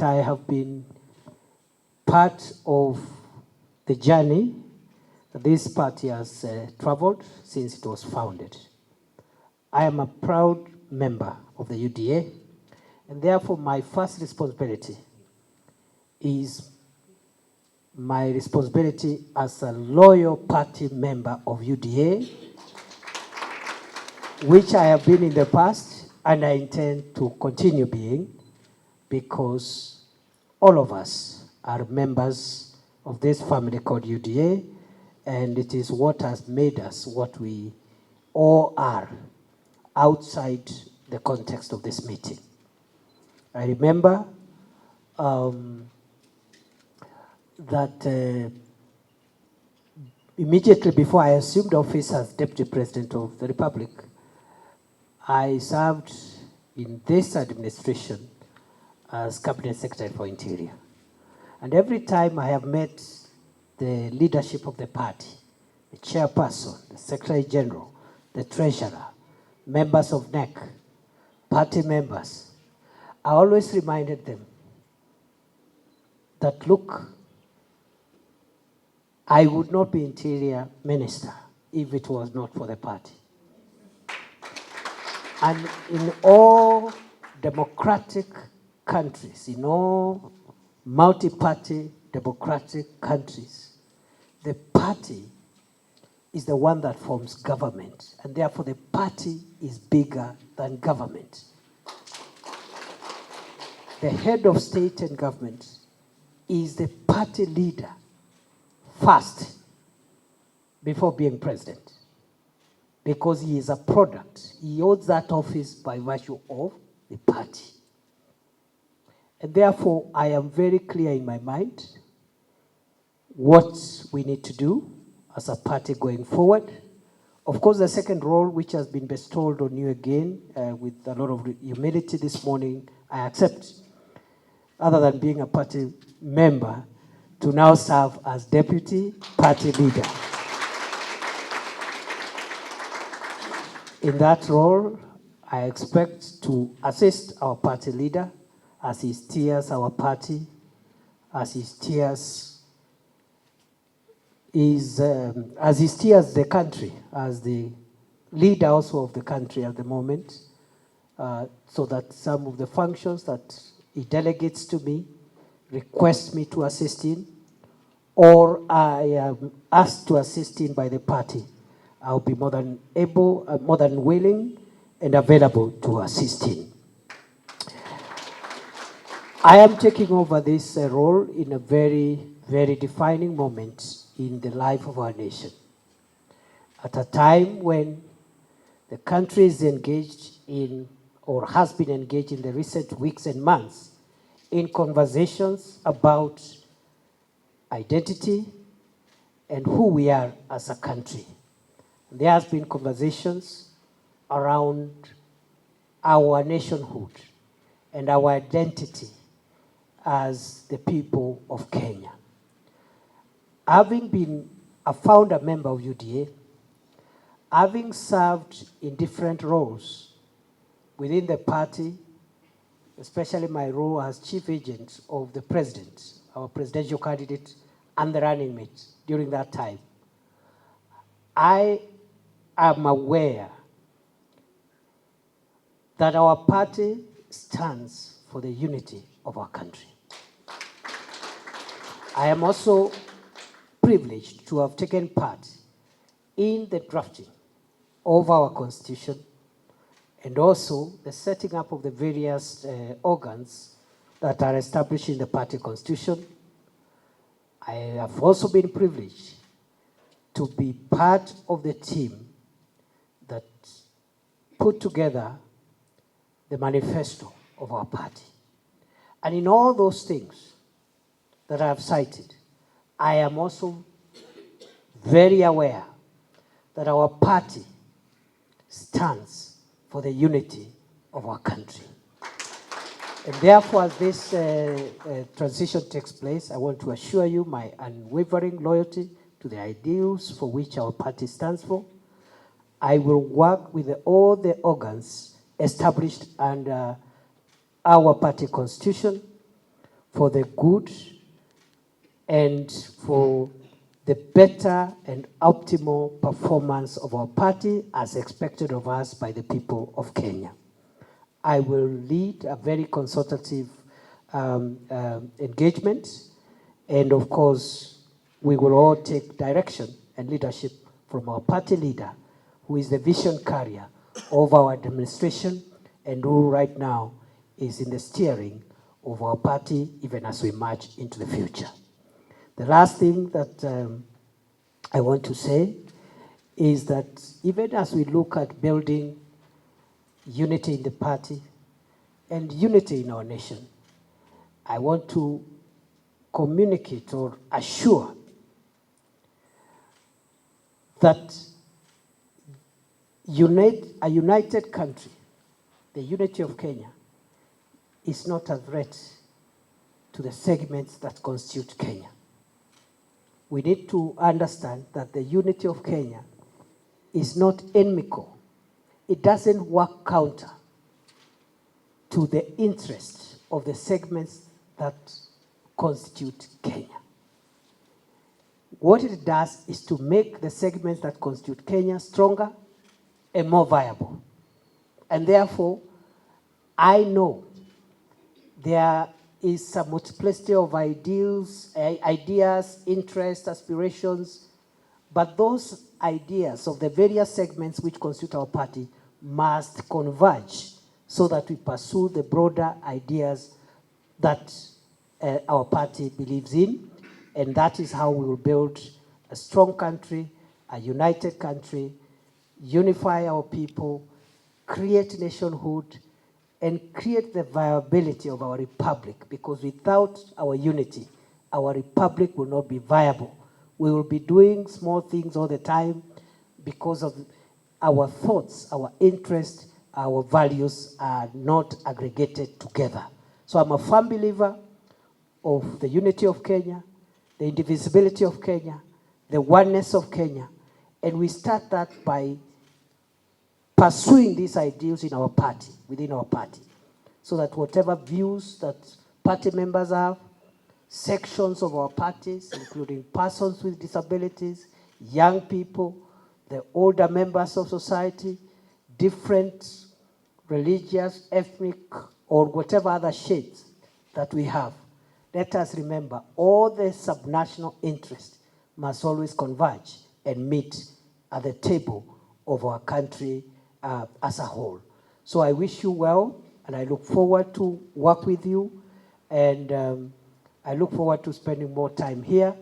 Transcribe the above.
I have been part of the journey that this party has traveled since it was founded. I am a proud member of the UDA, and therefore my first responsibility is my responsibility as a loyal party member of UDA, which I have been in the past, and I intend to continue being, because all of us are members of this family called UDA, and it is what has made us what we all are outside the context of this meeting. I remember that immediately before I assumed office as Deputy President of the Republic, I served in this administration as Cabinet Secretary for Interior. And every time I have met the leadership of the party, the chairperson, the Secretary General, the Treasurer, members of NEC, party members, I always reminded them that, look, I would not be Interior Minister if it was not for the party. And in all democratic countries, in all multi-party democratic countries, the party is the one that forms government, and therefore the party is bigger than government. The head of state and government is the party leader first before being president, because he is a product. He holds that office by virtue of the party. And therefore, I am very clear in my mind what we need to do as a party going forward. Of course, the second role, which has been bestowed on you again with a lot of humility this morning, I accept, other than being a party member, to now serve as deputy party leader. In that role, I expect to assist our party leader as he steers our party, as he steers the country, as the leader also of the country at the moment, so that some of the functions that he delegates to me, requests me to assist in, or I am asked to assist in by the party, I'll be more than able, more than willing and available to assist in. I am taking over this role in a very, very defining moment in the life of our nation. At a time when the country is engaged in, or has been engaged in the recent weeks and months, in conversations about identity and who we are as a country. There has been conversations around our nationhood and our identity as the people of Kenya. Having been a founder member of UDA, having served in different roles within the party, especially my role as chief agent of the president, our presidential candidate, and the running mate during that time, I am aware that our party stands for the unity of our country. I am also privileged to have taken part in the drafting of our constitution and also the setting up of the various organs that are established in the party constitution. I have also been privileged to be part of the team that put together the manifesto of our party. And in all those things that I have cited, I am also very aware that our party stands for the unity of our country. And therefore, as this transition takes place, I want to assure you my unwavering loyalty to the ideals for which our party stands for. I will work with all the organs established under our party constitution for the good and for the better and optimal performance of our party as expected of us by the people of Kenya. I will lead a very consultative engagement, and of course, we will all take direction and leadership from our party leader, who is the vision carrier of our administration and who right now is in the steering of our party even as we march into the future. The last thing that I want to say is that even as we look at building unity in the party and unity in our nation, I want to communicate or assure that a united country, the unity of Kenya, is not a threat to the segments that constitute Kenya. We need to understand that the unity of Kenya is not inimical. It doesn't work counter to the interests of the segments that constitute Kenya. What it does is to make the segments that constitute Kenya stronger and more viable. And therefore, I know there is a multiplicity of ideas, interests, aspirations, but those ideas of the various segments which constitute our party must converge so that we pursue the broader ideas that our party believes in, and that is how we will build a strong country, a united country, unify our people, create nationhood, and create the viability of our republic, because without our unity, our republic will not be viable. We will be doing small things all the time because of our thoughts, our interests, our values are not aggregated together. So I'm a firm believer of the unity of Kenya, the indivisibility of Kenya, the oneness of Kenya, and we start that by pursuing these ideals in our party, within our party, so that whatever views that party members have, sections of our parties, including persons with disabilities, young people, the older members of society, different religious, ethnic, or whatever other shades that we have, let us remember all the subnational interests must always converge and meet at the table of our country as a whole. So I wish you well, and I look forward to work with you, and I look forward to spending more time here.